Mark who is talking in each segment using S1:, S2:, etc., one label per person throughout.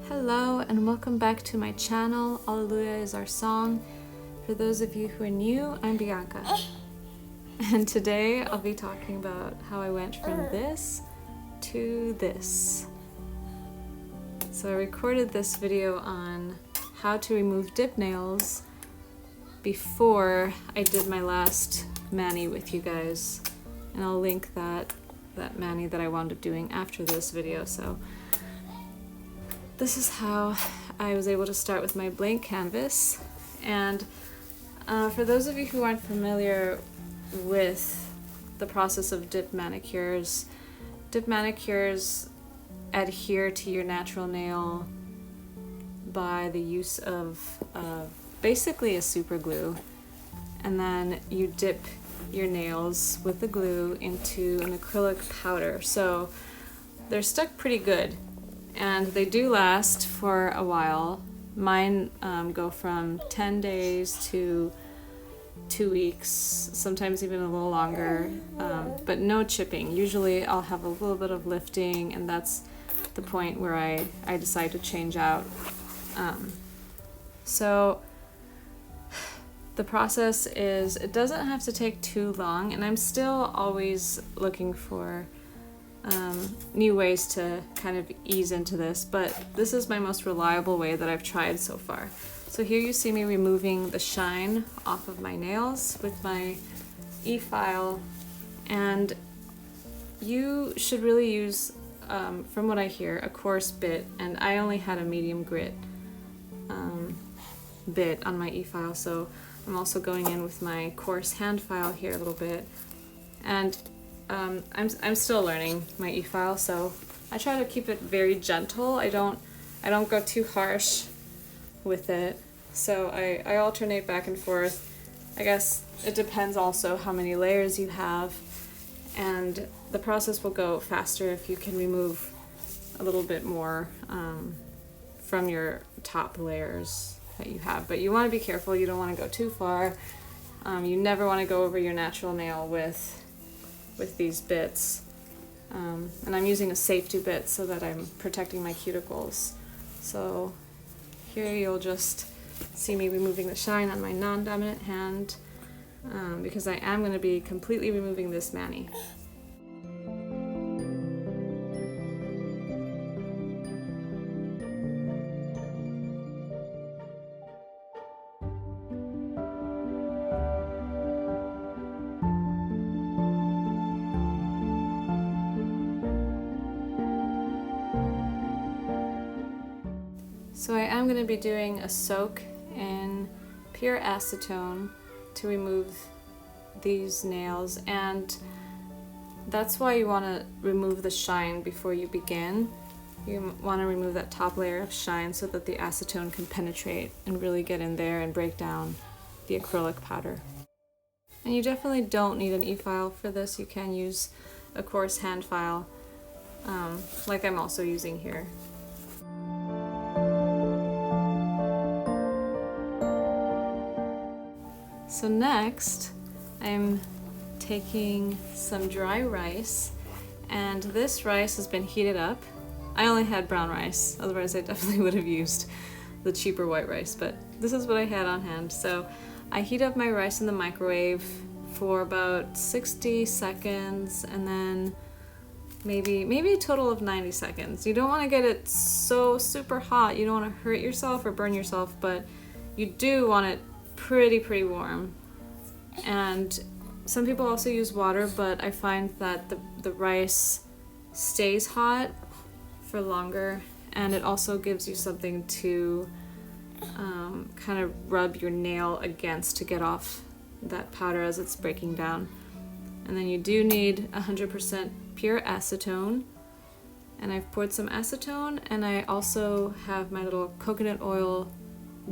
S1: Hello and welcome back to my channel. Alleluia is our song. For those of you who are new, I'm Bianca. And today I'll be talking about how I went from this to this. So I recorded this video on how to remove dip nails before I did my last mani with you guys. And I'll link that mani that I wound up doing after this video. So this is how I was able to start with my blank canvas. And for those of you who aren't familiar with the process of dip manicures adhere to your natural nail by the use of basically a super glue. And then you dip your nails with the glue into an acrylic powder. So they're stuck pretty good. And they do last for a while. Mine go from 10 days to 2 weeks, sometimes even a little longer, but no chipping. Usually I'll have a little bit of lifting, and that's the point where I decide to change out. So the process is, it doesn't have to take too long, and I'm still always looking for new ways to kind of ease into this, but this is my most reliable way that I've tried so far. So here you see me removing the shine off of my nails with my e-file, and you should really use, from what I hear, a coarse bit, and I only had a medium grit bit on my e-file, so I'm also going in with my coarse hand file here a little bit. And I'm still learning my e-file, so I try to keep it very gentle. I don't go too harsh with it, so I alternate back and forth. I guess it depends also how many layers you have, and the process will go faster if you can remove a little bit more from your top layers that you have. But you want to be careful. You don't want to go too far. You never want to go over your natural nail with these bits, and I'm using a safety bit so that I'm protecting my cuticles. So here you'll just see me removing the shine on my non-dominant hand, because I am going to be completely removing this mani. So I am going to be doing a soak in pure acetone to remove these nails, and that's why you want to remove the shine before you begin. You want to remove that top layer of shine so that the acetone can penetrate and really get in there and break down the acrylic powder. And you definitely don't need an e-file for this. You can use a coarse hand file, like I'm also using here. So next, I'm taking some dry rice, and this rice has been heated up. I only had brown rice, otherwise I definitely would have used the cheaper white rice, but this is what I had on hand. So I heat up my rice in the microwave for about 60 seconds, and then maybe a total of 90 seconds. You don't want to get it so super hot. You don't want to hurt yourself or burn yourself, but you do want it pretty warm. And some people also use water, but I find that the rice stays hot for longer, and it also gives you something to kind of rub your nail against to get off that powder as it's breaking down. And then you do need 100% pure acetone, and I've poured some acetone, and I also have my little coconut oil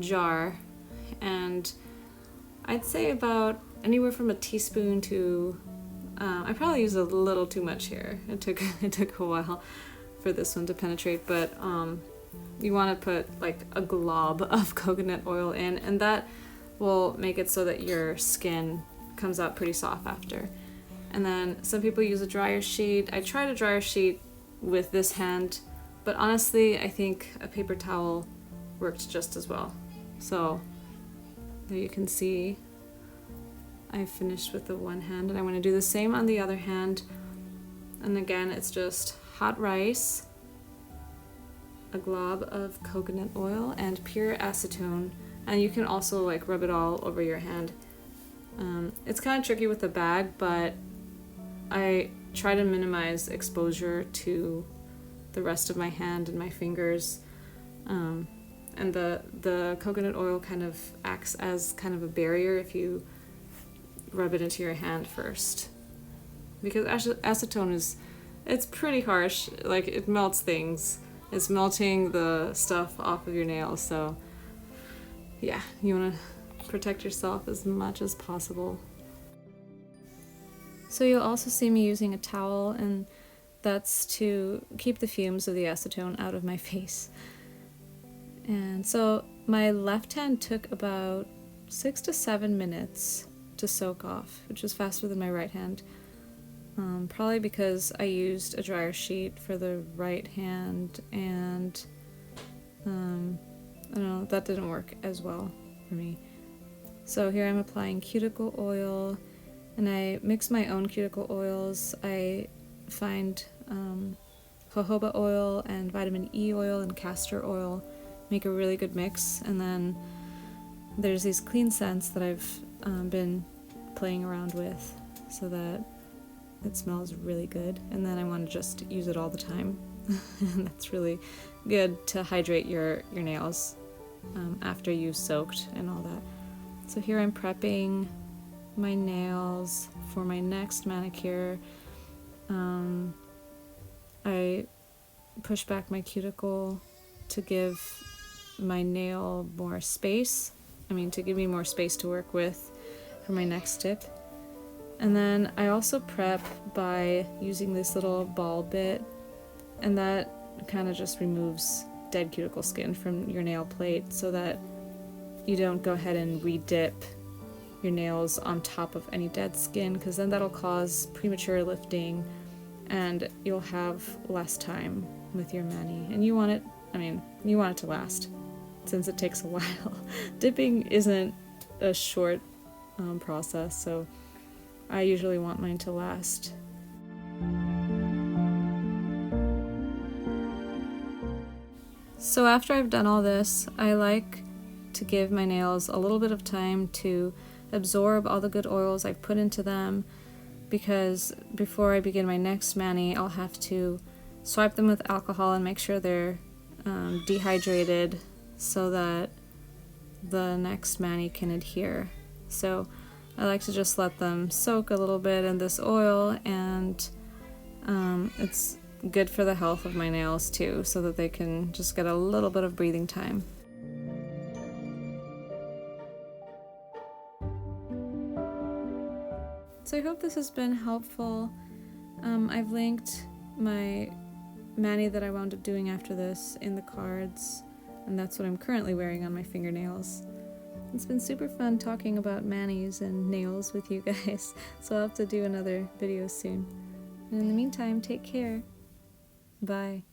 S1: jar, and I'd say about anywhere from a teaspoon to, I probably used a little too much here. It took a while for this one to penetrate, but you want to put like a glob of coconut oil in, and that will make it so that your skin comes out pretty soft after. And then some people use a dryer sheet. I tried a dryer sheet with this hand But honestly, I think a paper towel worked just as well. So there you can see I finished with the one hand, and I'm going to do the same on the other hand. And again, it's just hot rice, a glob of coconut oil, and pure acetone. And you can also like rub it all over your hand. It's kind of tricky with the bag, but I try to minimize exposure to the rest of my hand and my fingers. And the coconut oil kind of acts as kind of a barrier if you rub it into your hand first, because acetone it's pretty harsh. Like, it melts things. It's melting the stuff off of your nails. So yeah, you want to protect yourself as much as possible. So you'll also see me using a towel, and that's to keep the fumes of the acetone out of my face. And so my left hand took about 6 to 7 minutes to soak off, which was faster than my right hand. Probably because I used a dryer sheet for the right hand, and I don't know, that didn't work as well for me. So here I'm applying cuticle oil, and I mix my own cuticle oils. I find jojoba oil and vitamin E oil and castor oil make a really good mix. And then there's these clean scents that I've been playing around with so that it smells really good, and then I want to just use it all the time. And that's really good to hydrate your nails after you've soaked and all that. So here I'm prepping my nails for my next manicure. I push back my cuticle to give my nail more space. To give me more space to work with for my next tip. And then I also prep by using this little ball bit, and that kind of just removes dead cuticle skin from your nail plate so that you don't go ahead and re-dip your nails on top of any dead skin, because then that'll cause premature lifting and you'll have less time with your mani. And you want it to last, since it takes a while. Dipping isn't a short process, so I usually want mine to last. So after I've done all this, I like to give my nails a little bit of time to absorb all the good oils I've put into them, because before I begin my next mani, I'll have to swipe them with alcohol and make sure they're dehydrated so that the next mani can adhere. So I like to just let them soak a little bit in this oil, and it's good for the health of my nails too, so that they can just get a little bit of breathing time. So I hope this has been helpful. I've linked my mani that I wound up doing after this in the cards, and that's what I'm currently wearing on my fingernails. It's been super fun talking about manis and nails with you guys, so I'll have to do another video soon. And in the meantime, take care. Bye.